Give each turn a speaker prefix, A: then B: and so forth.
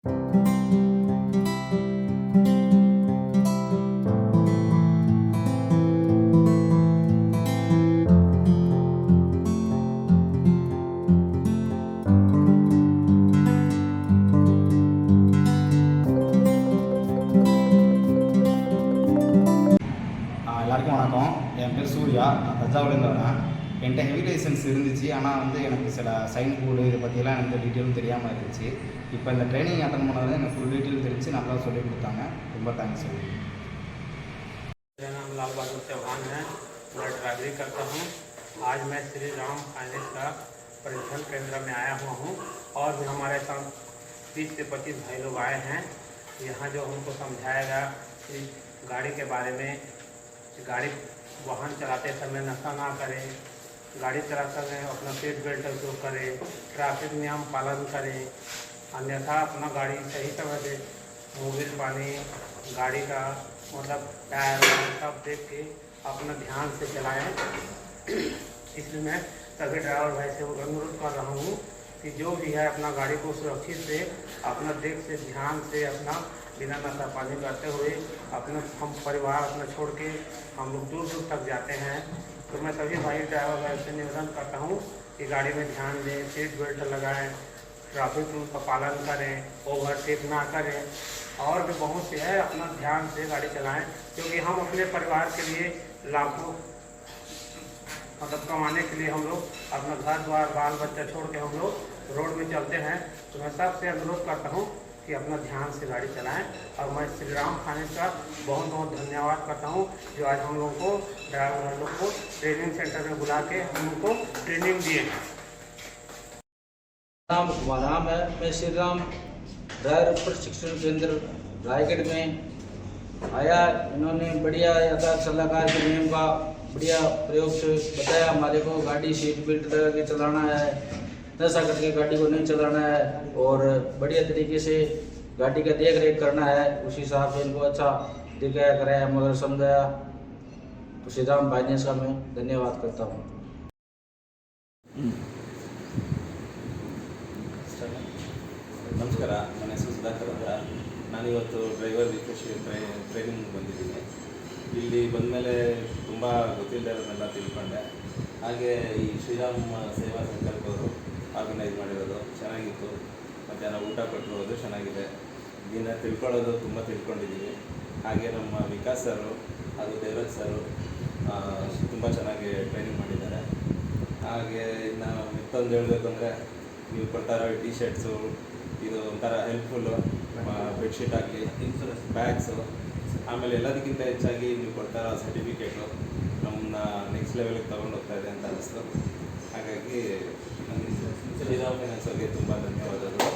A: எல்லாருக்கும் வணக்கம். என் பேர் சூர்யா. நான் தஞ்சாவூர்லேருந்து வரேன். என்கிட்ட ஹெவி லைசன்ஸ் இருந்துச்சு. ஆனால் வந்து எனக்கு சில சைன் போர்டு இதை பற்றியெல்லாம் எந்த டீட்டெயிலும் தெரியாமல் இருந்துச்சு. இப்போ இந்த ட்ரைனிங் அட்டன் பண்ணதில் எனக்கு ஃபுல் டீட்டெயில் தெரிஞ்சு நல்லா சொல்லிக் கொடுத்தாங்க. ரொம்ப தேங்க்ஸ்.
B: मेरा नाम लाल बहादुर चौहान है। मैं ड्राइवरी करता हूँ। आज मैं श्री राम फाइनेंस का प्रशिक्षण केंद्र में आया हुआ हूँ और भी हमारे साथ 30 से 25 भाई लोग आए हैं। यहाँ जो हमको समझाएगा कि गाड़ी के बारे में, गाड़ी वाहन चलाते समय नशा ना करें, गाड़ी चलाते समय अपना सीट बेल्ट उपयोग करें, ट्रैफिक नियम पालन करें, अन्यथा अपना गाड़ी सही समय से मोबिल पानी गाड़ी का मतलब टायर सब देख के अपना ध्यान से चलाएं। इसलिए मैं सभी ड्राइवर भाई से अनुरोध कर रहा हूँ कि जो भी है अपना गाड़ी को सुरक्षित से अपना देख से ध्यान से अपना बिना नशा पानी करते हुए अपना हम परिवार अपना छोड़ के हम लोग दूर दूर तक जाते हैं। तो मैं सभी भाई ड्राइवर भाई से निवेदन करता हूँ कि गाड़ी में ध्यान दें, सीट बेल्ट लगाएं, ट्रैफिक रूल का पालन करें, ओवरटेक ना करें और भी बहुत से है। अपना ध्यान से गाड़ी चलाएं क्योंकि हम अपने परिवार के लिए लाखों मतलब कमाने के लिए हम लोग अपना घर द्वार बाल बच्चा छोड़ के हम लोग रोड में चलते हैं। तो मैं सबसे अनुरोध करता हूँ कि अपना ध्यान से गाड़ी चलाएं और मैं श्री राम फाइनेंस का बहुत बहुत धन्यवाद करता हूँ जो आज हम लोग को ड्राइवर लोग को ट्रेनिंग सेंटर में बुला के हम लोग को ट्रेनिंग दिए हैं।
C: नाम कुमाराम है। मैं श्री राम ड्राइवर प्रशिक्षण केंद्र रायगढ़ में आया। इन्होंने बढ़िया यातायात सलाहकार के नियम का बढ़िया प्रयोग से बताया हमारे को। गाड़ी सीट बेल्ट लगा के चलाना है, नशा करके गाड़ी को नहीं चलाना है और बढ़िया तरीके से गाड़ी का देख रेख करना है। उस हिसाब से इनको अच्छा दिखाया कराया मगर समझाया। तो श्री राम फाइनेंस का मैं धन्यवाद करता हूँ।
D: ನಮಸ್ಕಾರ, ನನ್ನ ಹೆಸರು ಸುಧಾಕರ್ ಅಂತ. ನಾನಿವತ್ತು ಡ್ರೈವರ್ ರಿಫ್ರೆಶರ್ ಟ್ರೈನಿಂಗ್ ಬಂದಿದ್ದೀನಿ. ಇಲ್ಲಿ ಬಂದಮೇಲೆ ತುಂಬ ಗೊತ್ತಿಲ್ಲದೆ ಇರೋದನ್ನೆಲ್ಲ ತಿಳ್ಕೊಂಡೆ. ಹಾಗೆ ಈ ಶ್ರೀರಾಮ್ ಸೇವಾ ಸಂಕಲ್ಪವರು ಆರ್ಗನೈಸ್ ಮಾಡಿರೋದು ಚೆನ್ನಾಗಿತ್ತು. ಮಧ್ಯಾಹ್ನ ಊಟ ಕೊಟ್ಟಿರೋದು ಚೆನ್ನಾಗಿದೆ. ದಿನ ತಿಳ್ಕೊಳ್ಳೋದು ತುಂಬ ತಿಳ್ಕೊಂಡಿದ್ದೀವಿ. ಹಾಗೆ ನಮ್ಮ ವಿಕಾಸ್ ಸರು ಹಾಗೂ ದೇವರಾಜ್ ಸರು ತುಂಬ ಚೆನ್ನಾಗಿ ಟ್ರೈನಿಂಗ್ ಮಾಡಿದ್ದಾರೆ. ಹಾಗೆ ಇನ್ನು ಮತ್ತೊಂದು ಹೇಳಬೇಕು ಅಂದರೆ ನೀವು ಕೊಡ್ತಾರೋ ಟಿ ಶರ್ಟ್ಸು ಇದು ಒಂಥರ ಹೆಲ್ಪ್ಫುಲ್ಲು. ಬೆಡ್ಶೀಟ್ ಆಗಲಿ, ಇನ್ಶೂರೆನ್ಸ್ ಬ್ಯಾಗ್ಸು, ಆಮೇಲೆ ಎಲ್ಲದಕ್ಕಿಂತ ಹೆಚ್ಚಾಗಿ ನೀವು ಕೊಡ್ತಾರೋ ಸರ್ಟಿಫಿಕೇಟು ನಮ್ಮನ್ನ ನೆಕ್ಸ್ಟ್ ಲೆವೆಲ್ಗೆ ತೊಗೊಂಡು ಹೋಗ್ತಾ ಇದೆ ಅಂತ ಅನ್ನಿಸ್ತು. ಹಾಗಾಗಿ ನನಗೆ ಶ್ರೀರಾಮ್ ಫೈನಾನ್ಸ್ ಅವ್ರಿಗೆ ತುಂಬ ಧನ್ಯವಾದಗಳು.